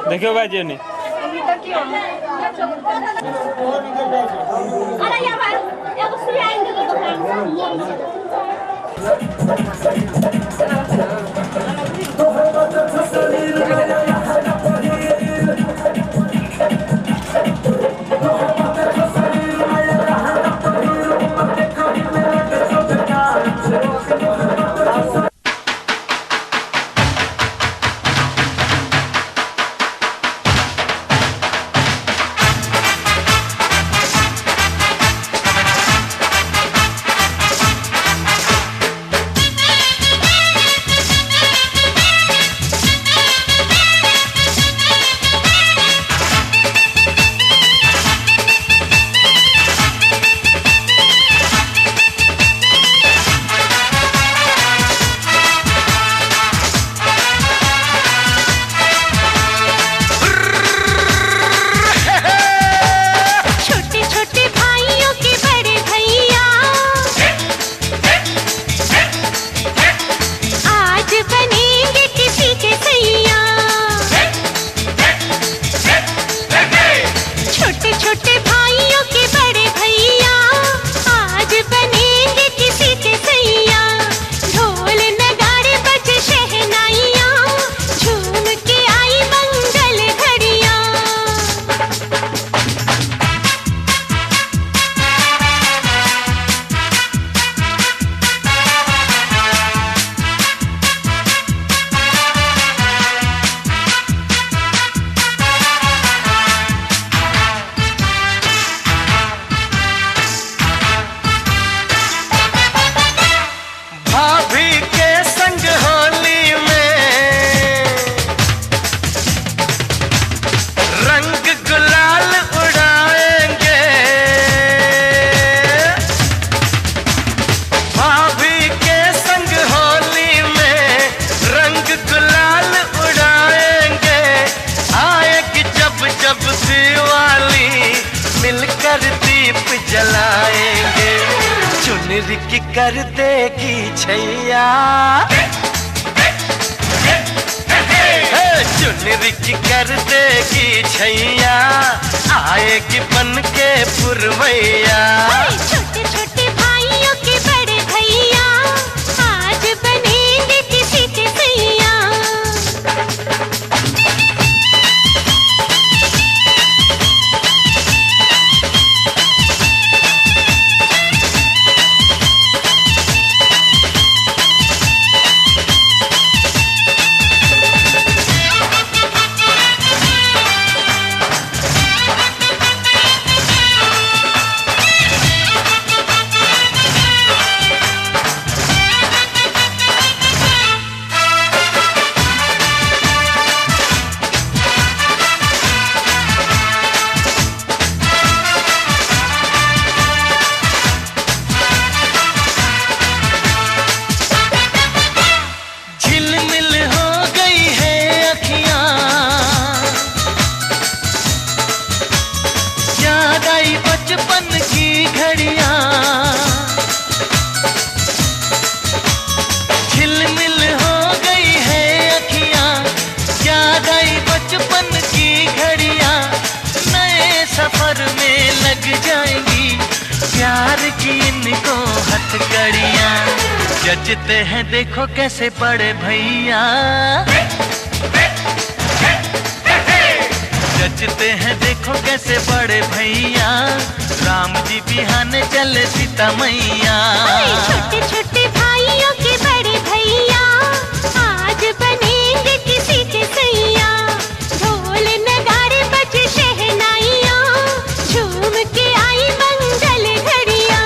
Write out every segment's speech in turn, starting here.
देखियो बाजियो नहीं जलाएंगे चुनरी की कर देगी छैया चुनरी की कर देगी छैया आएगी बन के पुरवैया छोटे छोटे भाइयों के बड़े भैया आज बनेंगे किसी के सैया बचपन की घड़ियां झिलमिल हो गई है अखियां याद आई बचपन की घड़ियां नए सफर में लग जाएंगी प्यार की इनको हथकड़ियां जचते हैं देखो कैसे बड़े भैया जचते हैं देखो कैसे बड़े भैया राम जी बिहाने चले सीता मैया छोटे छोटे भाइयों के बड़े भैया आज बनेंगे किसी के सैया ढोल नगारे बजे शहनाइयाँ झूम के आई मंगल घड़ियाँ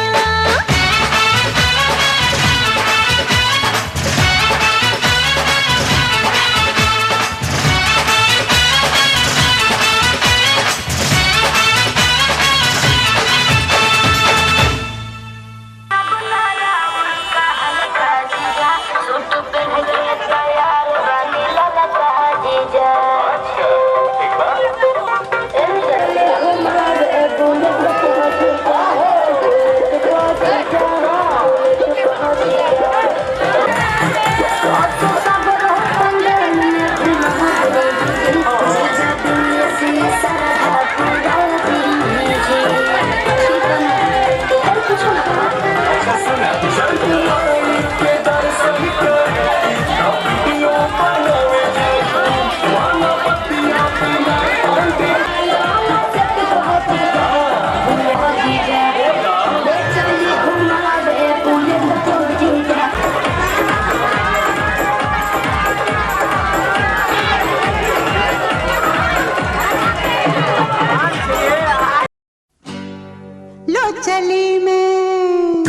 चली मैं,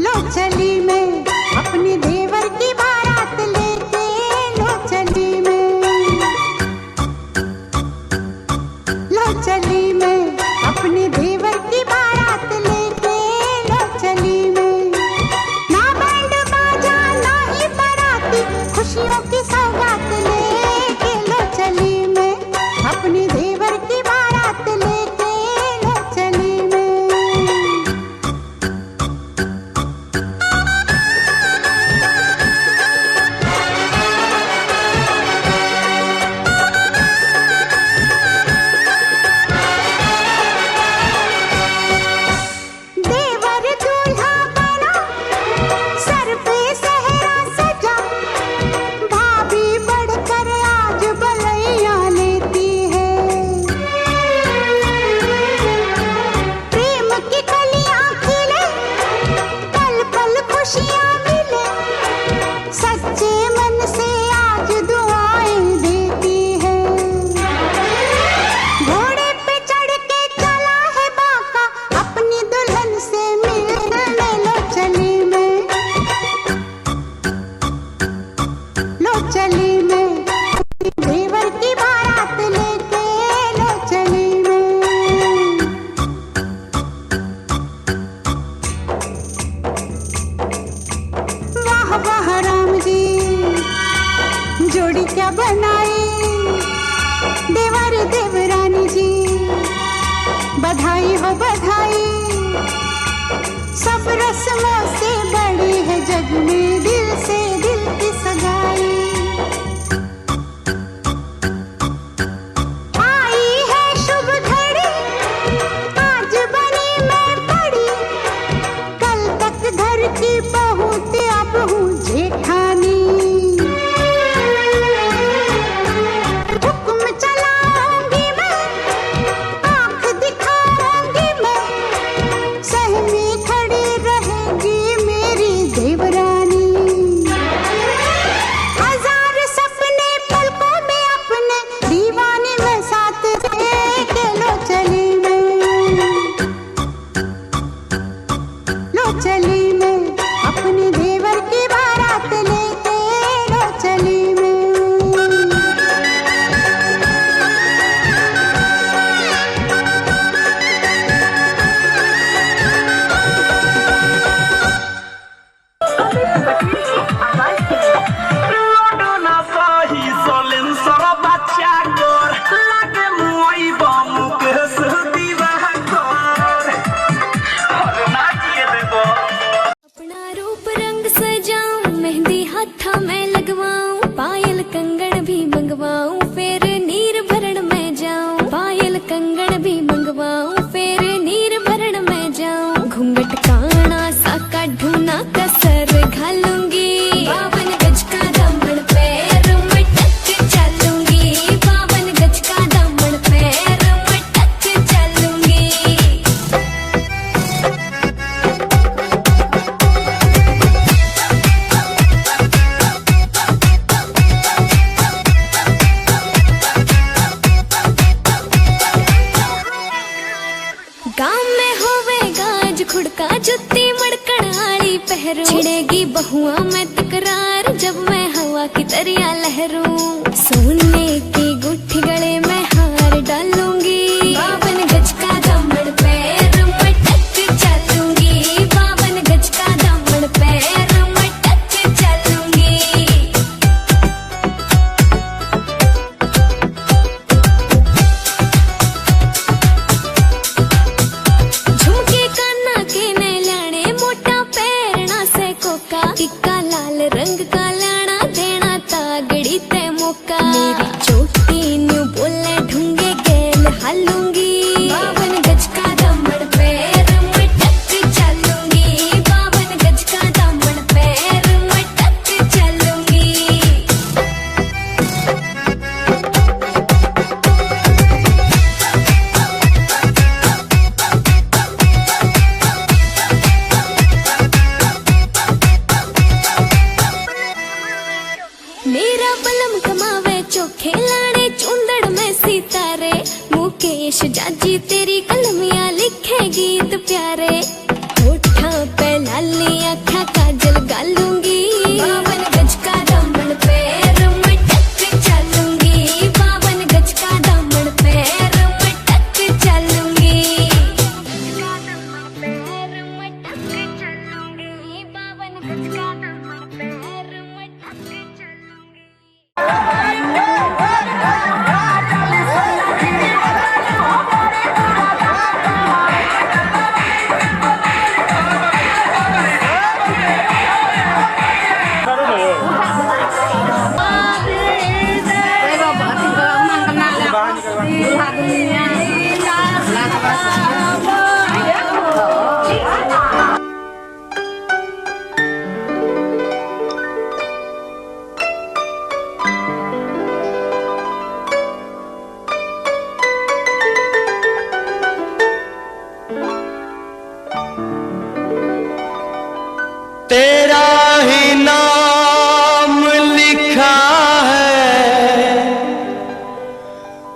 लो चली मैं अपनी देवर की बारात लेके, लो चली मैं, लो चली मैं अपनी देवर की बारात लेके, लो चली मैं। ना बैंड बाजा ना ही बाराती, खुशियों की सौगात लेके, लो चली मैं अपनी देवर की बारात लेके, लो चली मैं। देवर दूल्हा बना, सर पे सेहरा सजा, भाभी बढ़कर आज बलैया लेती है। प्रेम की कलियां खिले, पल पल खुशियां मिले, सच्चे मन से आज दुआएं देती है। घोड़े पे चढ़ के चला है बाका, अपनी दुल्हन से मिलने, लो चली मैं, लो चली मैं अपनी देवर की बारात लेके, लो चली मैं। वाह वाह राम जी, जोड़ी क्या बनाई, देवर देवरानी जी, बधाई हो बधाई। सब रस्मों से बड़ी है जग में दिल से दिल की सगाई। आई है शुभ घड़ी, आज बनी मैं बड़ी, कल तक घर की बहू ते अब हूँ जेठानी। हुक्म चलाऊंगी मैं, आंख दिखाऊंगी मैं, सहमी खड़ी रहेगी मेरी देवरानी। हजार सपने पलकों में अपने, दीवाने में साथ लेके, लो चली मैं, लो चली मैं अपनी देवर की बारात लेके, लो चली मैं। Rodona sahi solen soro bacha gor, lage muai bamu ke sudi bahagor. और नाचिए देखो। अपना रूप रंग सजाऊं, मेहंदी हाथा में लगवाऊं, पायल कंगन भी मंगवाऊं, फिर नीर भरण में जाऊं। पायल कंगन भी मंगवाऊं, फिर नीर भरण में जाऊं। घूंघट काना सा काढूं, कसर घालूंगी, 52 गज का दामन पैर में टक चलूंगी, 52 गज का दामन पैर में टक चलूंगी। गाँव में होवेगा आज खुड़का, जुत्ती मड़कड़ आली पहरू, छिड़ेगी बहुआ में तकरार जब मैं हवा की तरिया लहरूं। सोने की गुट्ठी गले में हार डालूंगी, 52 गज का दामन पैर में टक चलूंगी, 52 गज का दामन पैर में टक चलूंगी। झुमके काना के ने लाने, मोटा पैरना से कोका, टिक्का लाल रंग का लाना, देना तागड़ी ते मौका। मेरी चोटी न्यू बोले ढूंगे गेल हालूंगी, 52 गज का दामन पैर में टक चलूंगी, 52 गज का दामन पैर में टक चलूंगी। मेरा बलम कमावे चोखे लाड़े, चूंदड़ में सितारे, मुकेश जाजी तेरी कलमिया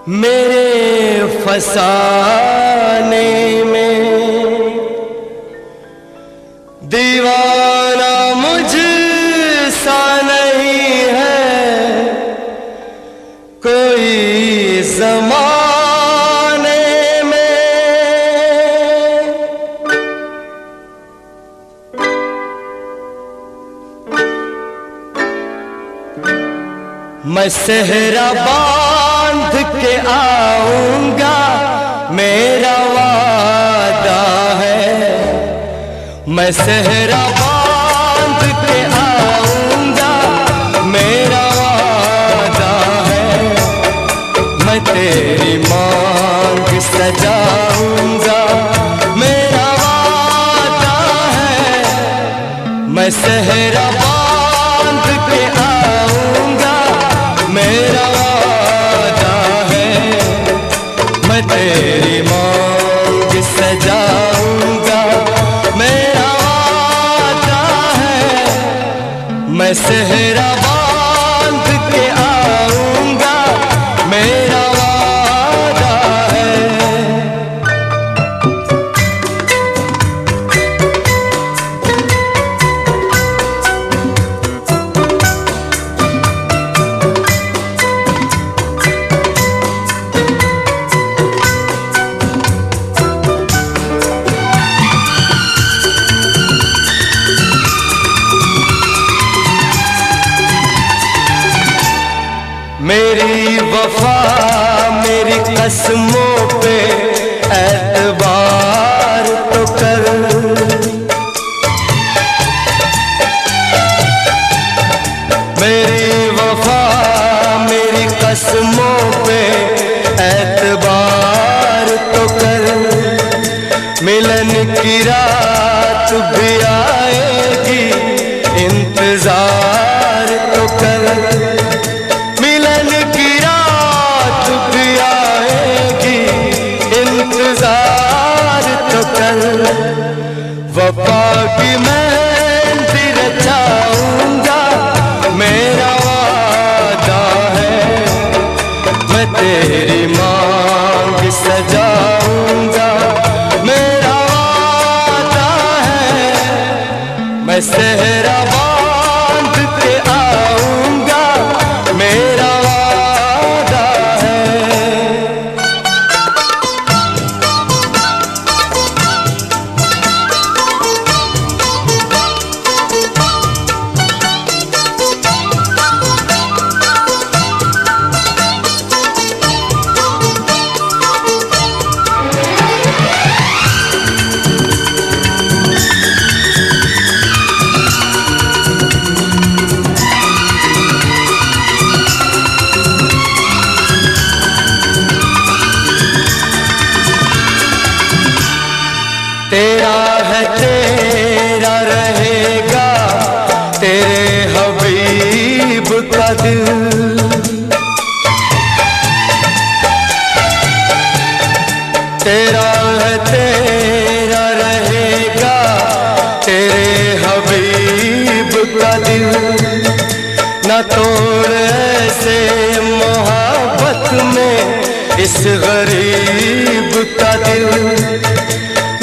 मेरे फसाने में दीवाना मुझसा नहीं है कोई ज़माने में। मैं सेहरा बांध के आऊंगा मेरा वादा है। मैं सेहरा बांध के आऊंगा मेरा वादा है। मैं तेरी मांग सजाऊंगा मेरा वादा है। मैं सेहरा बांध के आऊंगा मेरा वादा है। मैं तेरी मांग सजाऊंगा मेरा वादा है। मैं सेहरा बांध के आऊंगा मेरा वादा है। मेरी वफा मेरी कसमों पे एतबार तो कर। मेरी वफा मेरी कसमों पे एतबार तो कर। मिलन की रात भी आएगी इंतजार तो कर। मिलन की रात भी आएगी इंतजार तो कर। वफा की मेहंदी रचाऊंगा मेरा वादा है। मैं तेरी मांग सजाऊंगा मेरा वादा है। मैं सेहरा बांध के आऊंगा मेरा वादा है। तेरा है तेरा रहेगा तेरे हबीब का दिल। तेरा है तेरा रहेगा तेरे हबीब का दिल। न तोड़ ऐसे मोहब्बत में इस गरीब का दिल।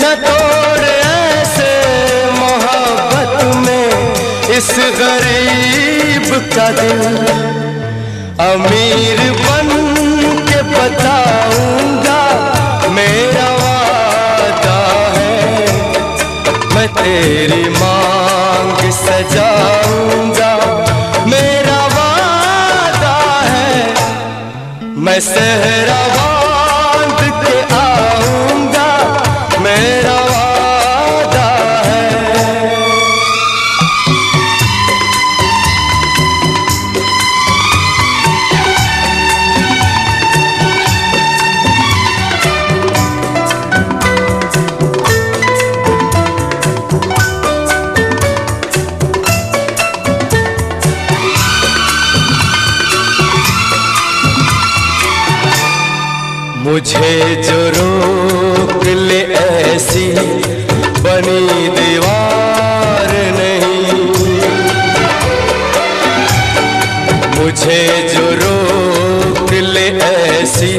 न तोड़ ऐसे मोहब्बत में इस गरीब का दिल। अमीर बन के बताऊंगा मेरा वादा है। मैं तेरी मांग सजाऊंगा मेरा वादा है। मैं सेहरा बांध के आऊंगा मेरा वादा है। मुझे जो रोक ले ऐसी बनी दीवार नहीं। मुझे जो रोक ले ऐसी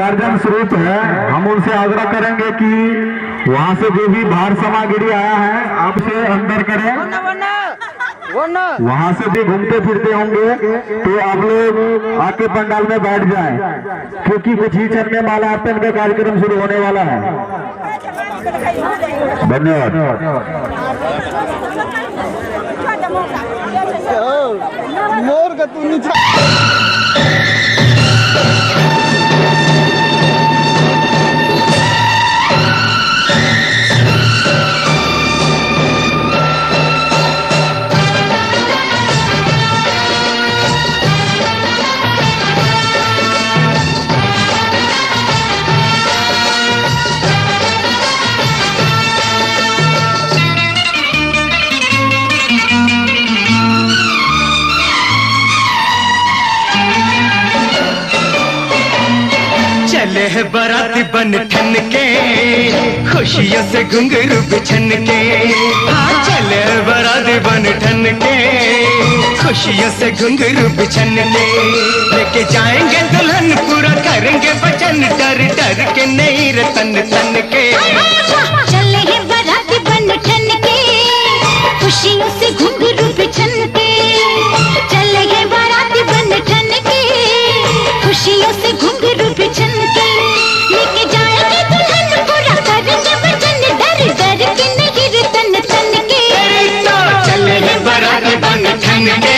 गार्जियन स्वरूप है, हम उनसे आग्रह करेंगे कि वहाँ से जो भी बाहर सामग्री आया है आपसे अंदर करें। वहाँ से भी घूमते फिरते होंगे तो आप लोग आके पंडाल में बैठ जाएं, क्योंकि कुछ ही क्षण में माल्यार्पण का कार्यक्रम शुरू होने वाला है। धन्यवाद। मोर का तू नीचे चले है बाराती बन ठन के, खुशियों से घुंघरू बिछन के। हाँ चले है बाराती बन ठन के, खुशियों से घुंघरू बिछन के। लेके जाएंगे दुल्हन पूरा करेंगे वचन, डर डर के नहीं रतन तन के। चले हैं बाराती बन ठन के, खुशियों से घुंघरू बिछन के। चले हैं बाराती बन ठन के, खुशियों से घुंघरू बिछन के। लेके जाएंगे दुल्हन पूरा करेंगे वचन, डर डर के नहीं रतन तन के। चले हैं बाराती बन ठन के,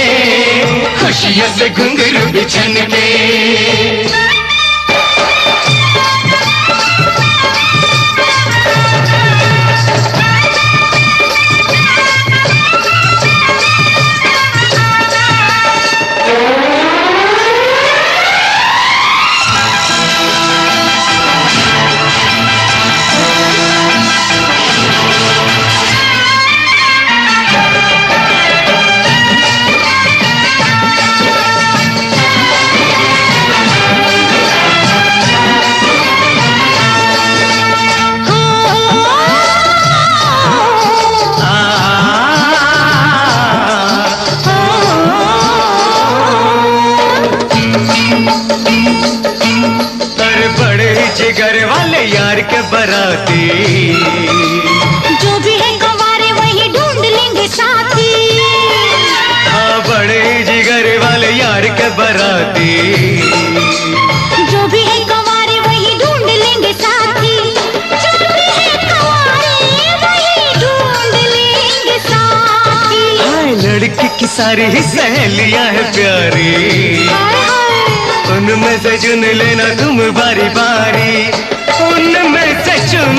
खुशियों से घुंघरू बिछन के। जिगर वाले यार के बराती, जो भी है गंवारे वही ढूंढ लेंगे साथी। हाँ बड़े जिगर वाले यार के बराती, जो भी है गंवारे वही ढूंढ लेंगे साथी। जो भी है गंवारे वही ढूंढ लेंगे साथी। हाय लड़की की सारी ही सहेलियां है प्यारी, उनमें से चुन लेना तुम बारी बारी, उनमें से चुन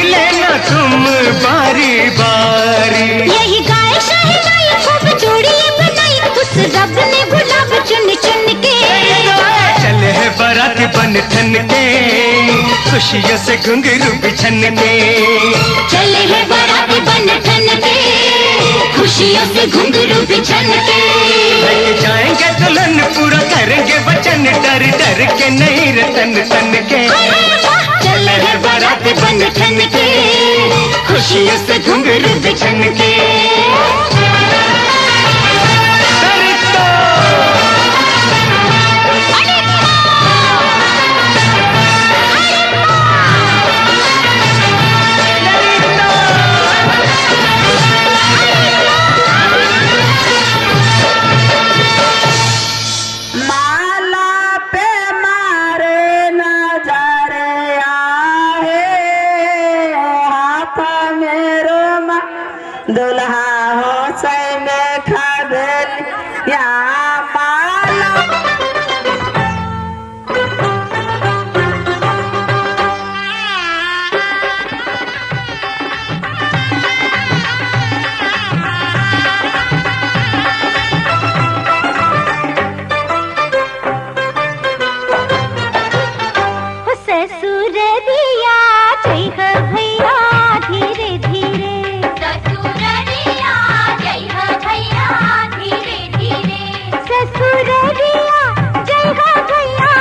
लेना तुम बारी बारी। यही गाय शाही खूब जोड़ी बनाई, उस रब ने गुलाब चुन चुन के। चले है बाराती बन ठन के, खुशियों से घुंघरू बिछन के। चले हैं बाराती बन ठन के, खुशियों से घुंघरू बिछन के। लेके जाएंगे दुल्हन पूरा करेंगे वचन, डर डर के नहीं रतन तन के। चले हैं बाराती बन ठन के, खुशियों से घुंघरू बिछन के। माला पे मारे नजरे आहे, हाथ में रोमा दुल्हा हो से में खदल या माला। ससुर दिया जय हो भैया धीरे धीरे। ससुर दिया जय हो भैया धीरे धीरे। ससुर दिया जय हो भैया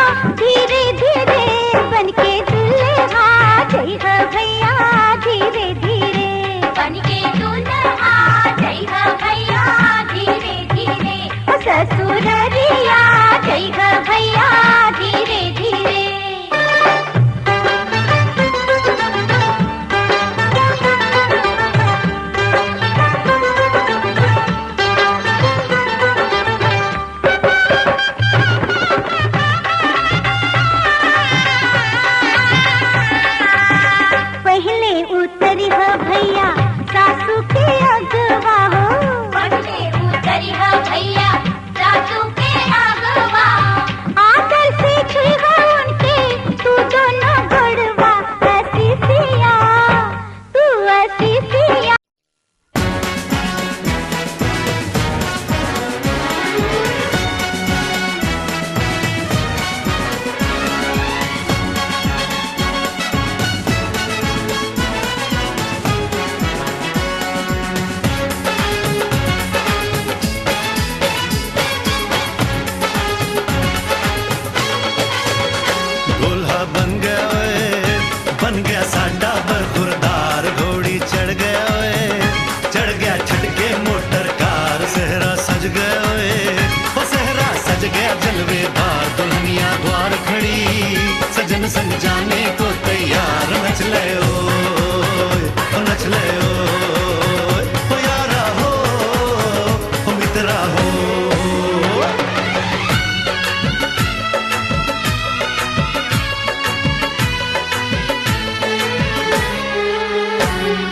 धीरे धीरे। बनके दुल्हा जय हो भैया धीरे धीरे। बनके दुल्हा जय हो भैया धीरे धीरे। ससुर दिया जय हो भैया धीरे धीरे। उतरी हो भैया सासू के अगवा हो, बन के उतरी हो भैया सासू के अगवा, आदर से छुई हो उनके तू दोनों गड़वा, ऐसी सिया तू ऐसी सिया। दूल्हा बन गया साडा बरखुरदार, घोड़ी चढ़ गया ओए, चढ़ गया छटके मोटर कार, सहरा सज गया ओए, वो सहरा सज गया जलवेदार, दुल्हनिया द्वार खड़ी सजन संग जाने को तैयार, नच ले ओए ओ नच ले ओए ओ यारा हो ओ मित्रा हो।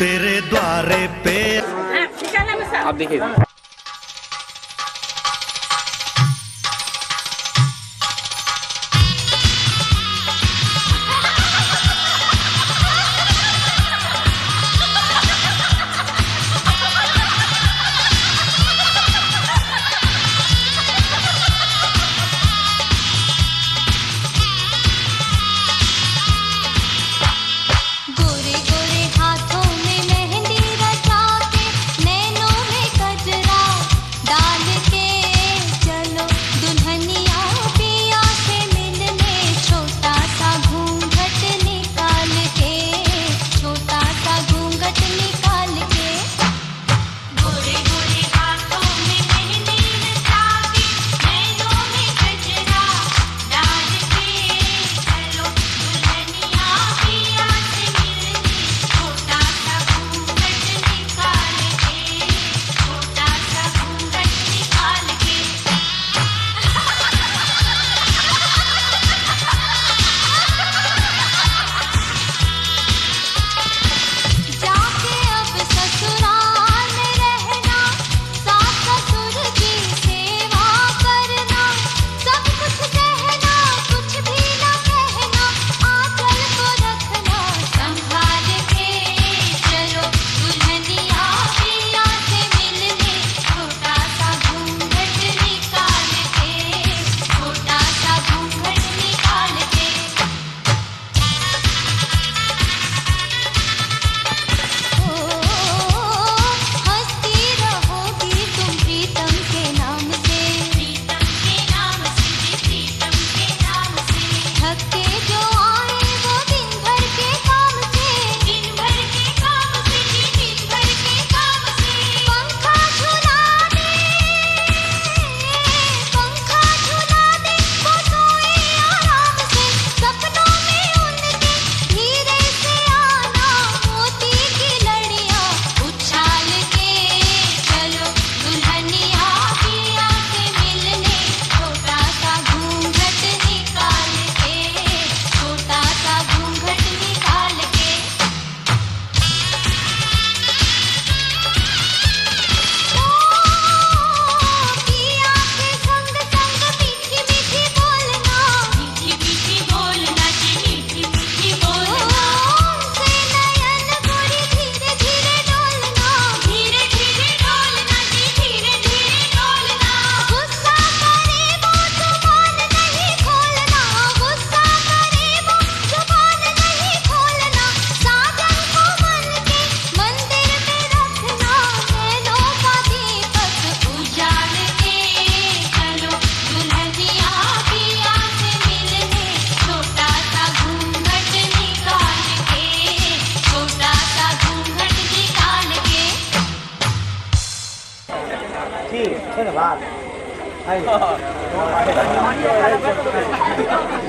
तेरे द्वारे पे आप देखिए गोरे गोरे हाथों में मेहंदी रचा के, नैनों में कजरा डाल के, चलो दुल्हनिया पिया से मिलने, छोटा सा घूंघट निकाल के, छोटा सा घूंघट निकाल के। गोरे गोरे हाथों में मेहंदी रचा के, नैनों में कजरा डाल के, चलो दुल्हनिया पिया से मिलने, छोटा सा घूंघट निकाल के, छोटा सा घूंघट निकाल के। जाके अब ससुराल में रहना, सास ससुर की सेवा करना, सब कुछ कहना कुछ भी न कहना, आंचल को रखना संभाल के, चलो दुल्हनिया पिया से मिलने, छोटा सा घूंघट निकाल के, छोटा सा घूंघट निकाल के। हंसती रहोगी तुम प्रीतम के नाम से, प्रीतम के नाम से, प्रीतम के नाम से। थक के जो आए वो दिन भर के काम से, दिन भर के काम से, दिन भर के काम से। पंखा झुला दे, पंखा झुला दे, वो सोए आराम से, सपनों में उनके धीरे से आना, मोती की लड़ियां उछाल के, चलो दुल्हनिया पिया से मिलने, छोटा सा घूंघट निकाल के, छोटा सा घूंघट निकाल के। पिया के संग संग मीठी मीठी बोलना, मीठी मीठी बोलना जी, मीठी मीठी बोलना। से नयन गोरी धीरे धीरे डोलना, धीरे धीरे डोलना जी, धीरे धीरे डोलना। गुस्सा करे वो जुबान नहीं खोलना, गुस्सा करे वो जुबान नहीं खोलना। साजन को मन के मंदिर में रखना, नैनों का दीपक उजाल के, चलो दुल्हनिया पिया से मिलने, छोटा सा घूंघट निकाल के, छोटा सा घूंघट निकाल के। ठीक है ना बात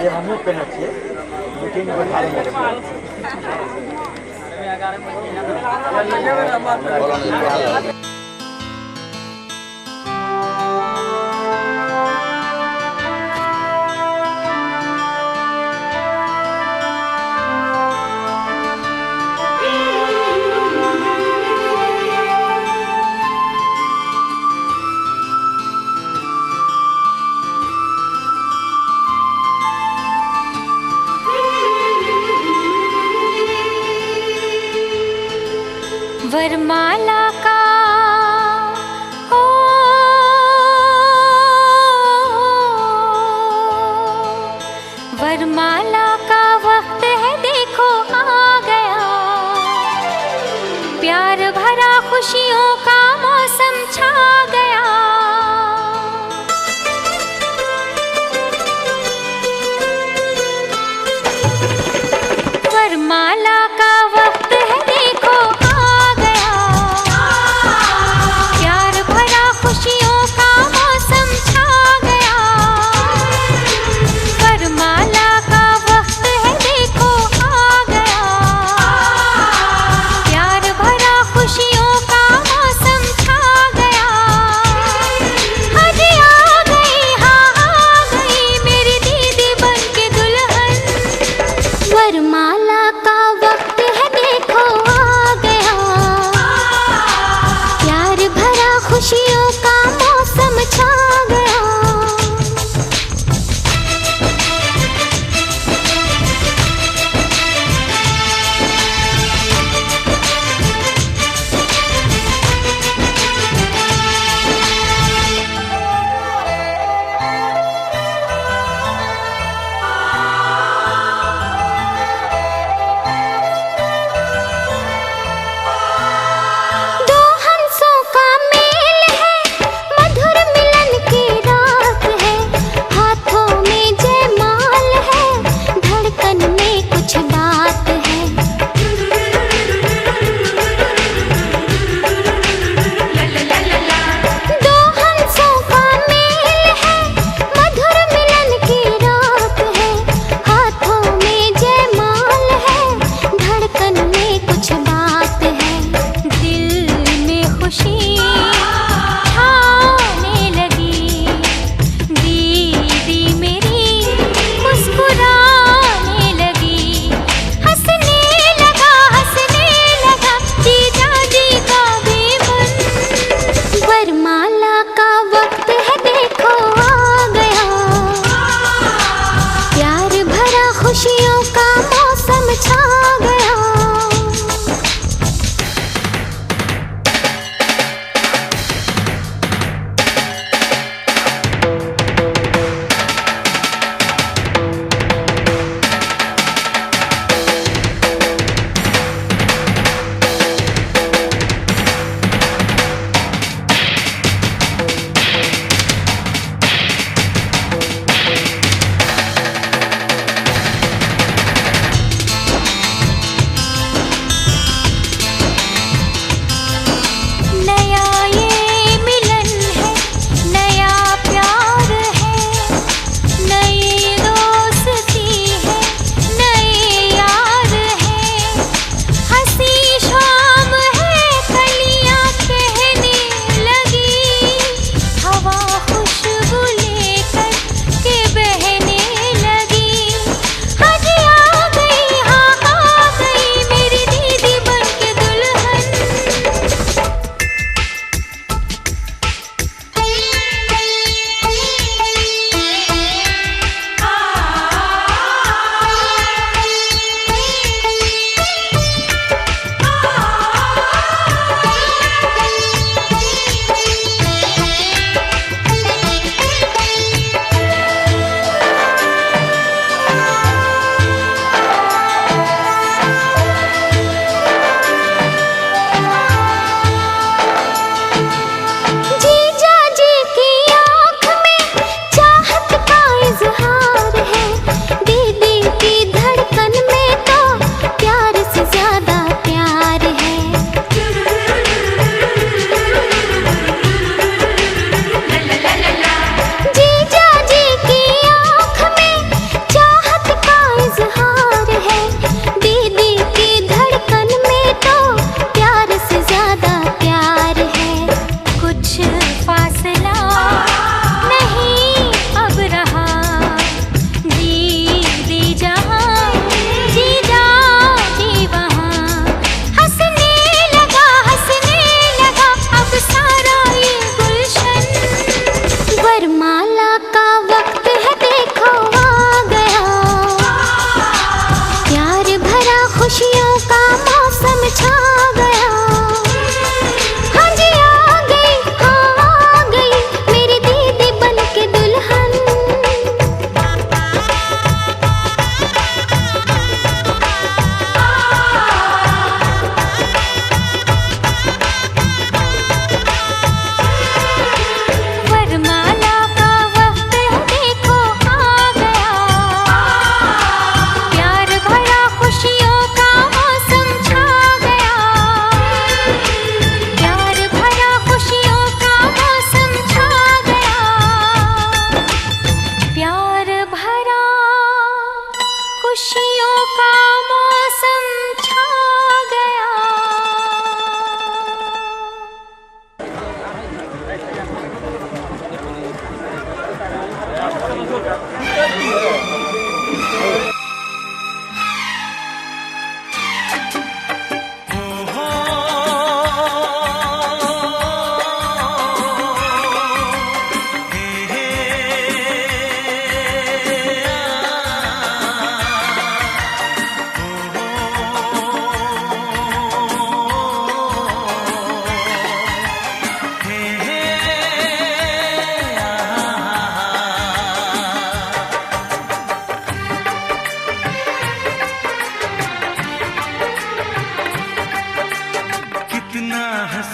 ये हम लोग करना चाहिए मीटिंग में बैठा लेंगे। वरमाला का ओ वरमाला का वक्त है, देखो आ गया। प्यार भरा खुशियों का मौसम छा गया। वरमाला का वक्त है, देखो आ गया। प्यार भरा खुशियों का मौसम छा गया। वरमाला का वक्त है, देखो आ गया। प्यार भरा खुशियों का मौसम छा गया।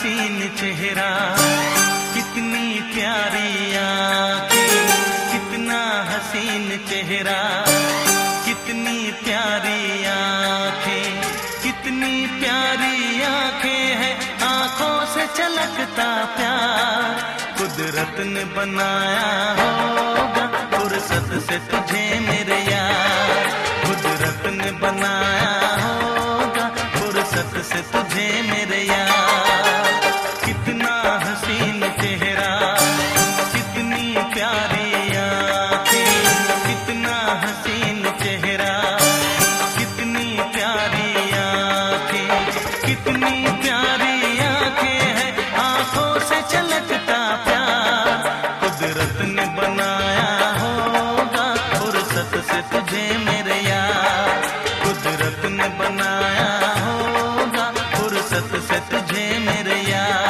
हसीन चेहरा, कितनी प्यारी आंखें, कितना हसीन चेहरा, कितनी प्यारी आंखें, कितनी प्यारी आंखें हैं, आंखों से छलकता प्यार। कुदरत ने बनाया होगा फुर्सत से तुझे मेरे यार, कुदरत ने बनाया होगा फुर्सत से तुझे मेरे यार। कितना हसीन चेहरा, कितनी प्यारी आंखें, कितना हसीन चेहरा, कितनी प्यारी आंखें, कितनी प्यारी आंखें हैं, आंखों से छलकता प्यार। कुदरत ने बनाया होगा फुर्सत से तुझे मेरे यार, कुदरत ने बनाया होगा फुर्सत से तुझे मेरे यार।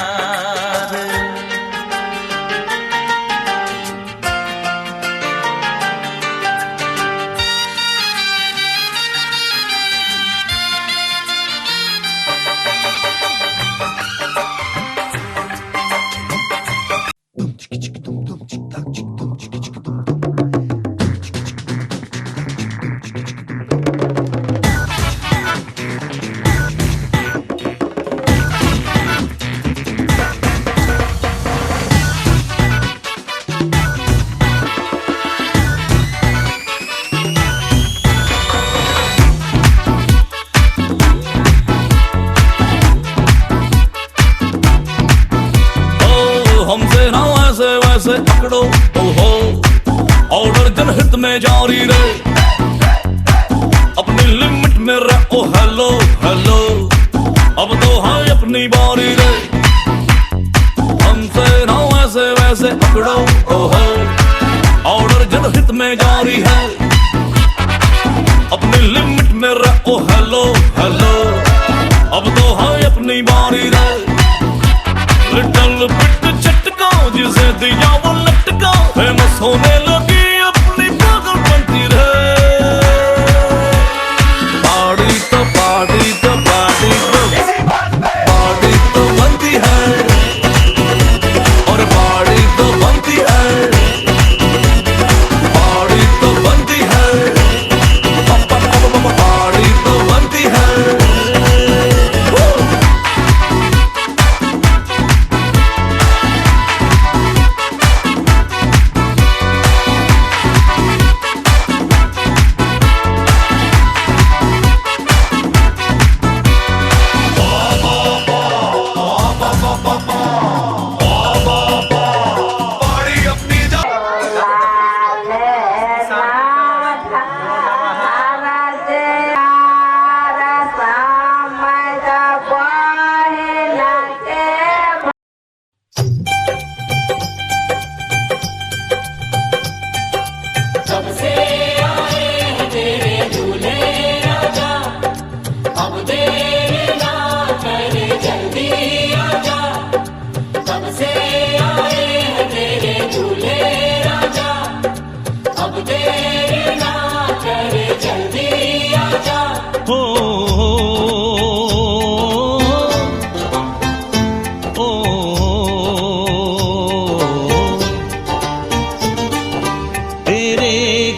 हमसे ना वैसे वैसे पकड़ो ओहो, ऑर्डर जनहित में जारी रहे, अपनी लिमिट में रहो। हेलो हेलो, अब तो है अपनी बारी रे। हमसे ना वैसे वैसे पकड़ो ओहो, ऑर्डर जनहित में जारी है, अपनी लिमिट में रहो। हेलो हेलो, अब तो है अपनी बारी रे। लिटल बिट चटका जिसे दिया वो लटका, फेमस होने लगी अपनी पागल बनती रहे। पार्टी तो पार्टी तो पार्टी तो पार्टी तो बनती है, और पार्टी तो बनती है, पार्टी तो बनती है, पार्टी तो बनती है।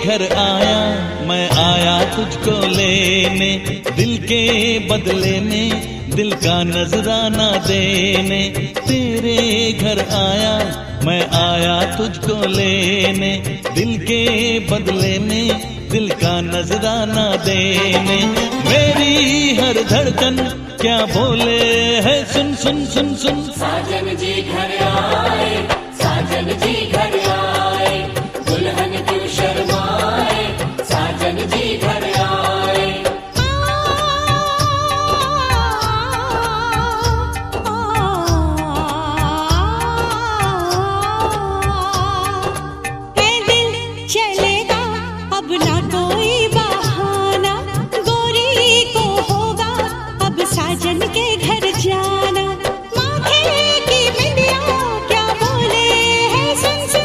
घर आया मैं आया तुझको लेने, दिल के बदले में दिल का नजराना देने। तेरे घर आया मैं आया तुझको लेने, दिल के बदले में दिल का नजराना देने। मेरी हर धड़कन क्या बोले है सुन सुन सुन सुन। साजन जी घर आए, साजन जी घर आए, दुल्हन क्यों शर्माए, साजन जी घर आए। है दिल चलेगा अब ना कोई बहाना, गोरी को होगा अब साजन के घर जाना। माथे की बिंदिया क्या बोले है सुन सुन।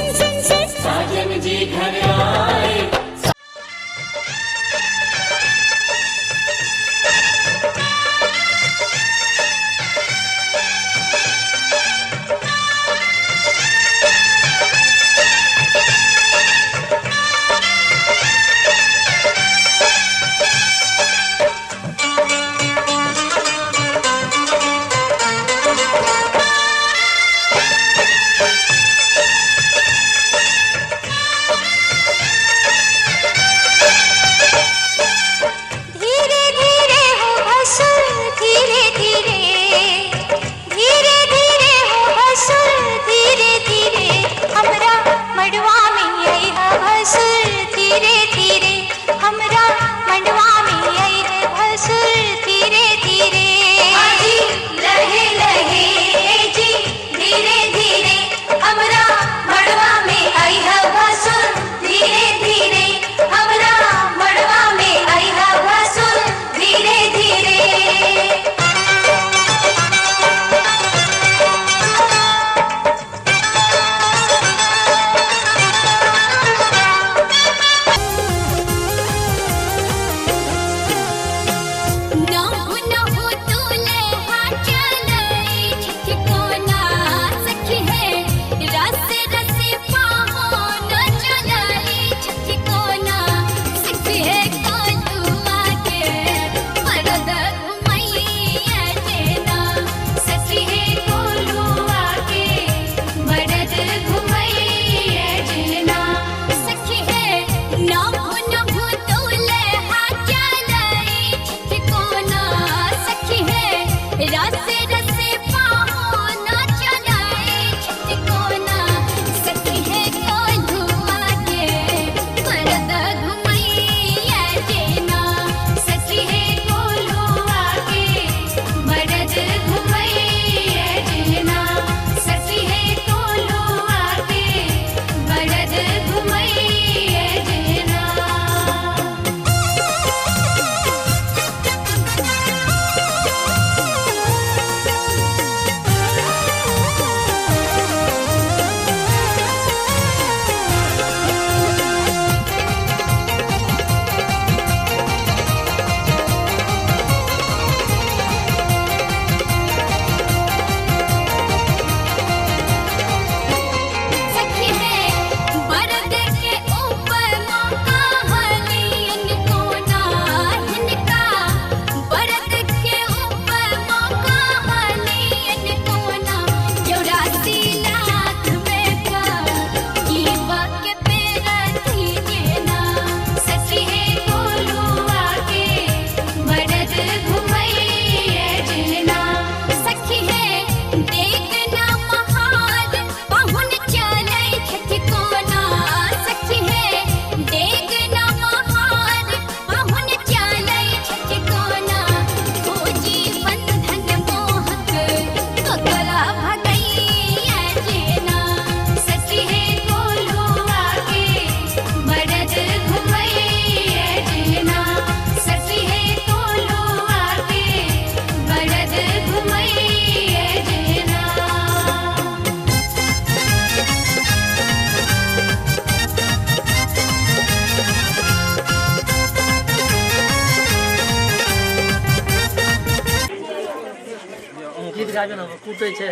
गीत गाबे ना कूटे छे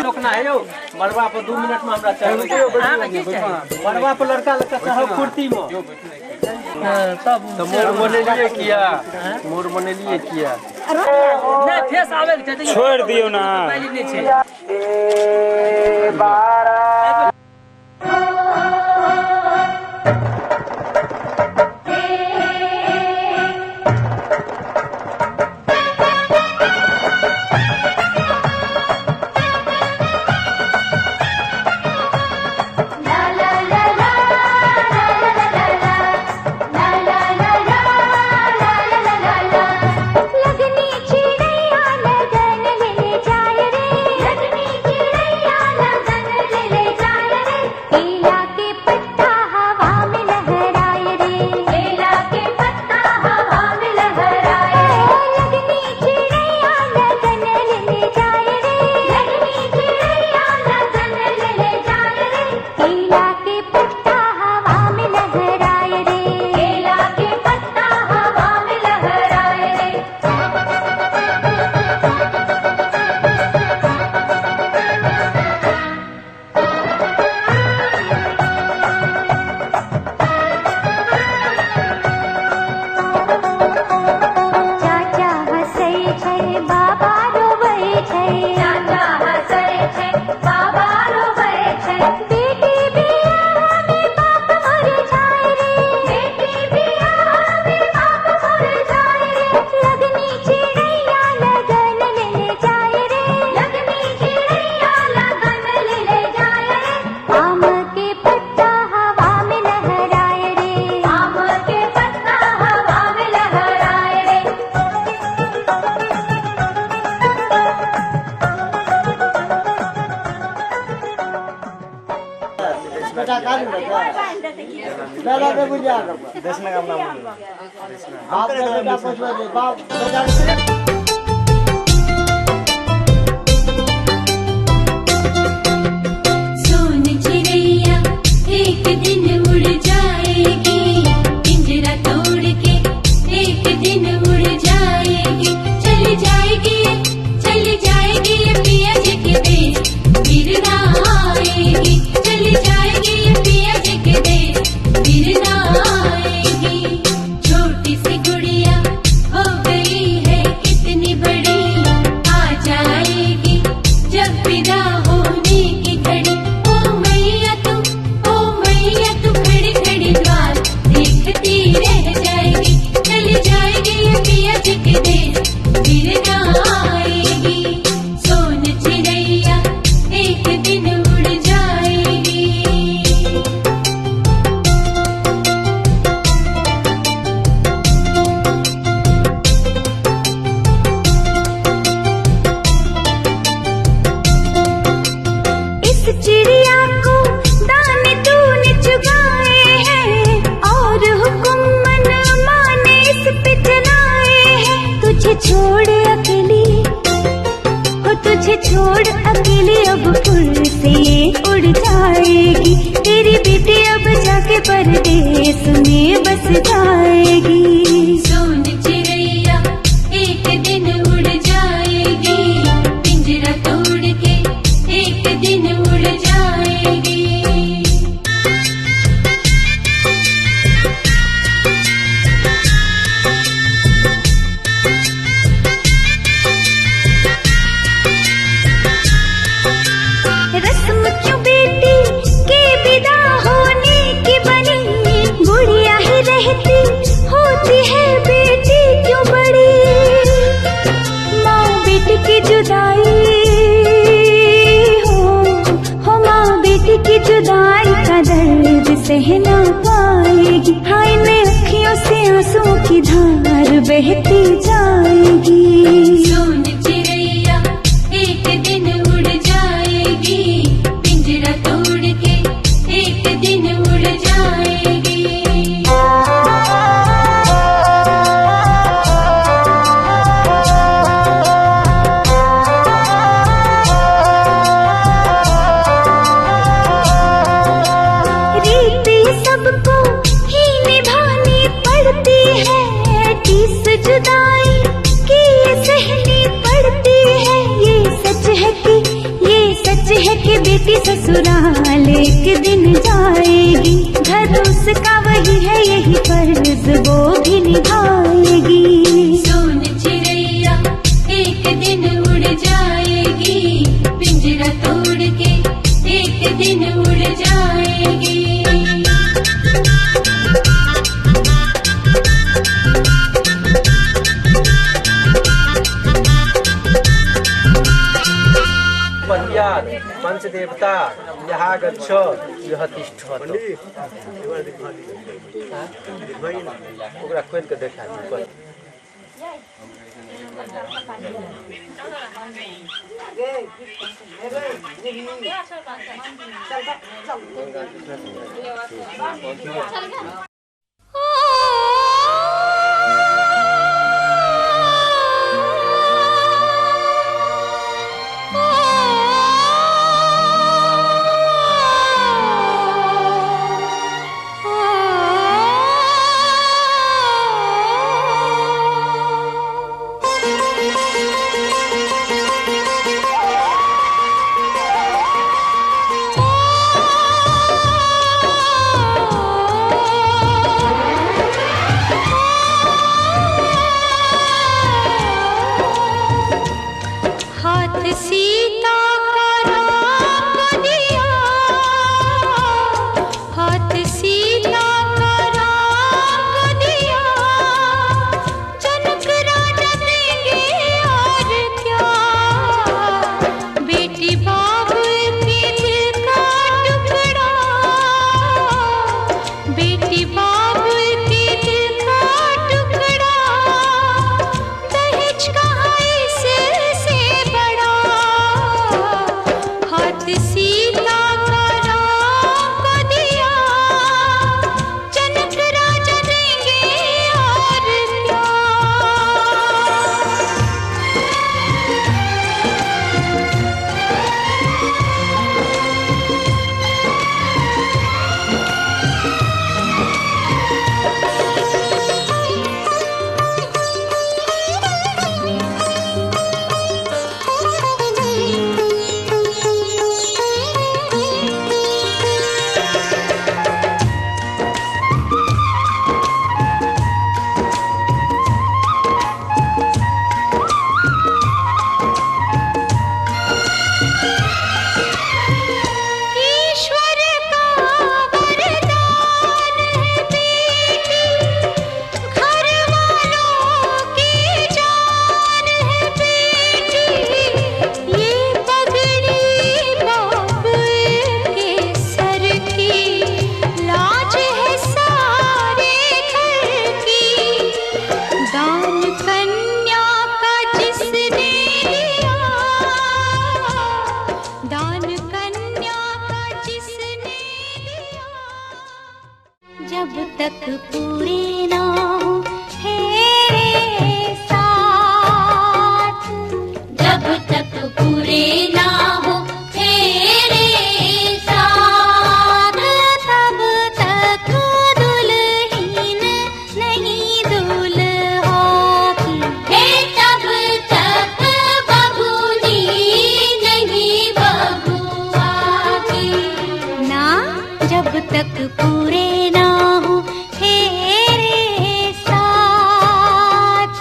रोकना है यो मरवा पर 2 मिनट में हमरा चल मरवा पर लड़का लड़का सब कुर्ती में सब मोर बने लिए किया मोर बने लिए किया नहीं फेस आवे के छोड़ दियो ना सोन चिड़ैया एक दिन उड़ जाएगी पिंजरा तोड़ के एक दिन उड़ जाएगी चली जाएगी पिया जी के देश फिर ना आएगी चली जाएगी पिया जी के देश फिर ना आएगी छोटी सी गुड़िया हो गई है कितनी बड़ी आ जाएगी जब विदा होने की घड़ी ओ मैया तू खड़ी खड़ी द्वार देखती रह जाएगी चली जाएगी पिया जी के देश फिर ना आएगी सोन चिड़ैया एक दिन उड़ जाएगी इस चिड़िया को दाने तूने चुगाए हैं और हुक्म मन माने इस पे चलाए हैं तुझे छोड़ अकेली अब फुल से उड़ जाएगी तेरी बेटी अब जाके परदेस में बस जाएगी सोन चिड़ैया एक दिन उड़ जाएगी पिंजरा तोड़ के एक दिन उड़ जाएगी रस्म क्यों बेटी के विदा होने की बनी गुड़िया ही रहती होती है बेटी क्यों बड़ी माँ बेटी की जुदाई हो माँ बेटी की जुदाई का दर्द सह ना पाएगी हाय में अखियों से आंसू की धार बहती जाएगी सोन चिड़ैया एक दिन उड़ जाएगी पिंजरा तोड़ के एक दिन उड़ जाएगी रीत सबको ही निभानी पड़ती है 30 जुदाई की ये सहनी पड़ती है। ये सच है कि बेटी ससुराल एक दिन जाएगी। घर उसका वही है, यही फर्ज वो भी निभाएगी। सोन चिड़ैया एक दिन उड़ जाएगी, पिंजरा तोड़ के एक दिन उड़ जाएगी। मह्यात् पंच देवता यहाँ गच्छ यह तिष्ठत। ओकरा खोल के देखा दी। जब तक पूरे ना हो तेरे साथ, जब तक पूरे ना हो तेरे साथ, तब तक दुल्हन नहीं दूल्हा की। हे तब तक बबूनी नहीं बबुआ की। ना जब तक पूरे ना हो तेरे साथ।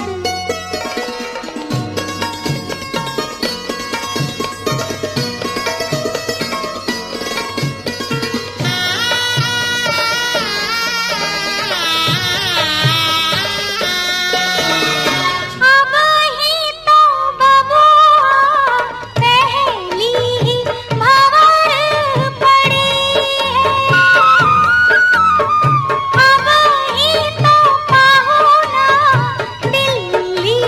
अब ही तो बबुआ पहली ही भंवर पड़ी है। अब ही तो पाहुना दिल्ली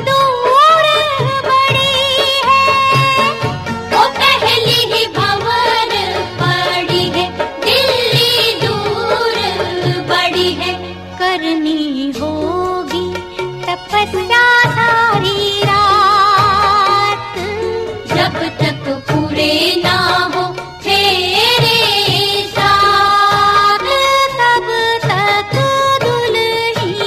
दूर बड़ी है। वो पहली ही भंवर पड़ी है, दिल्ली दूर बड़ी है। करनी होगी तपस्या सारी रात, जब तक पूरे ना हो तेरे साथ, तब तक दुल्हन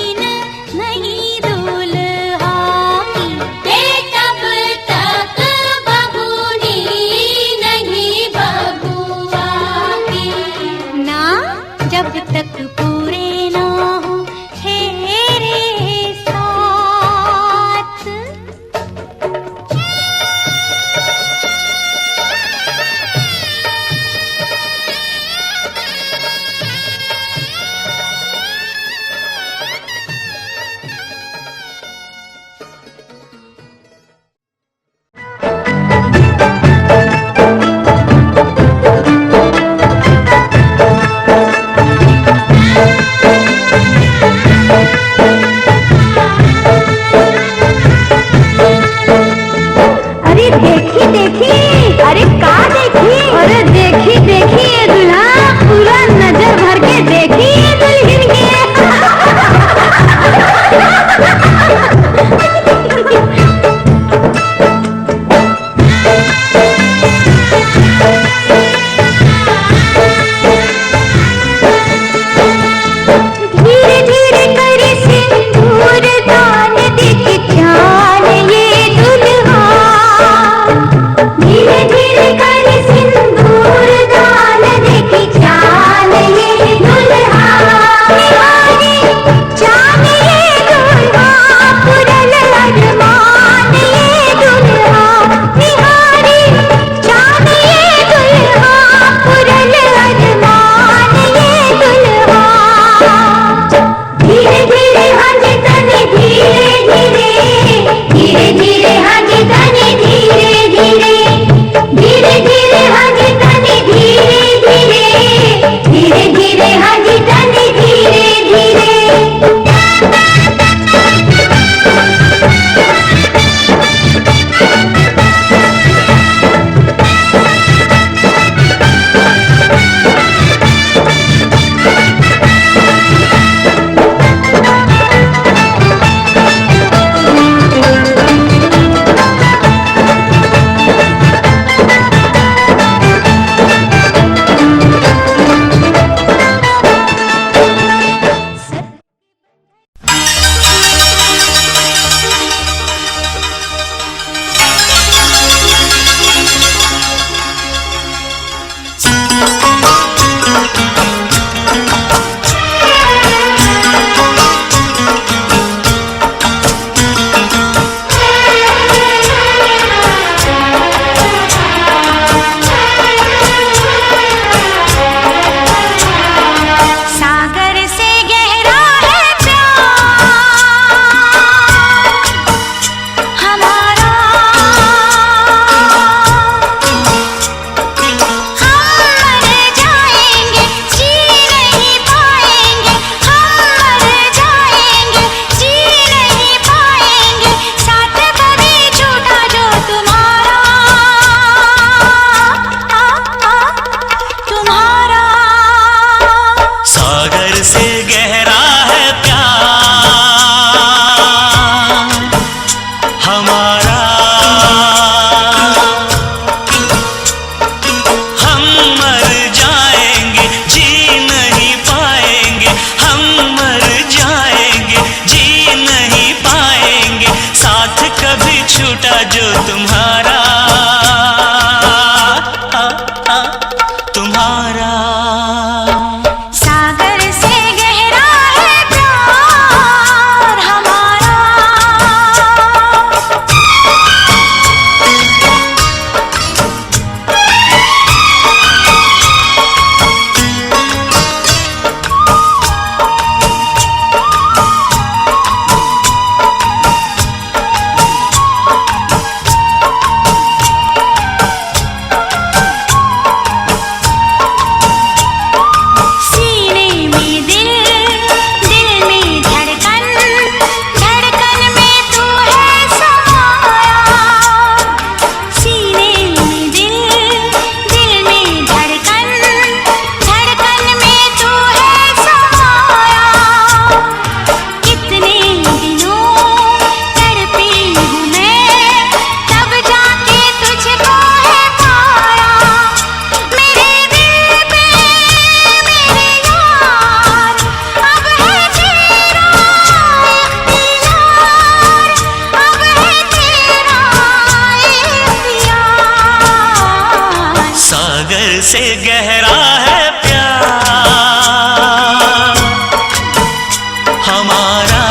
हमारा,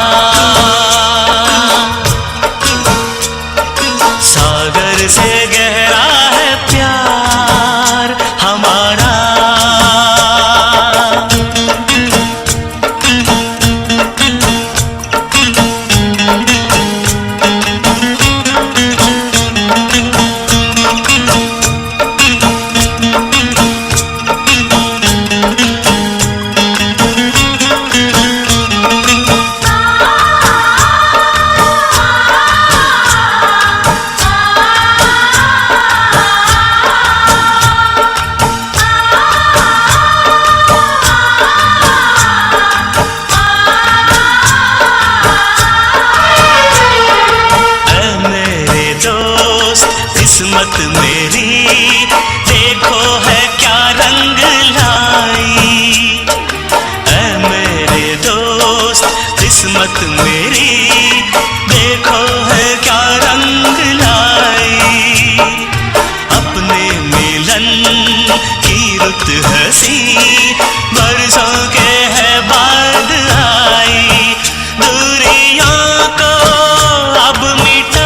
सागर से गहरा है प्यार हमारा। किस्मत मेरी देखो है क्या रंग लाई, ऐ मेरे दोस्त किस्मत मेरी देखो है क्या रंग लाई। अपने मिलन की रुत हंसी बरसों के है बाद आई, दूरियों को अब मिटा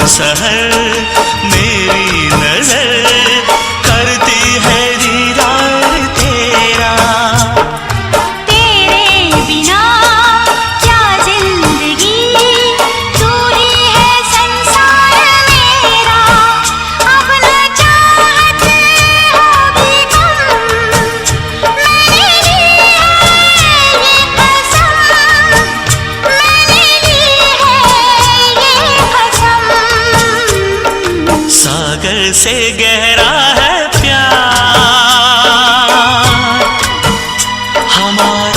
सहर मेरी नजर करती है दीदार तेरा। तेरे बिना क्या जिंदगी, तू ही है संसार मेरा। अब न चाहत होगी कम, मैंने ली है ये कसम, मैंने ली है ये कसम। सागर से गहरा है प्यार हमारा।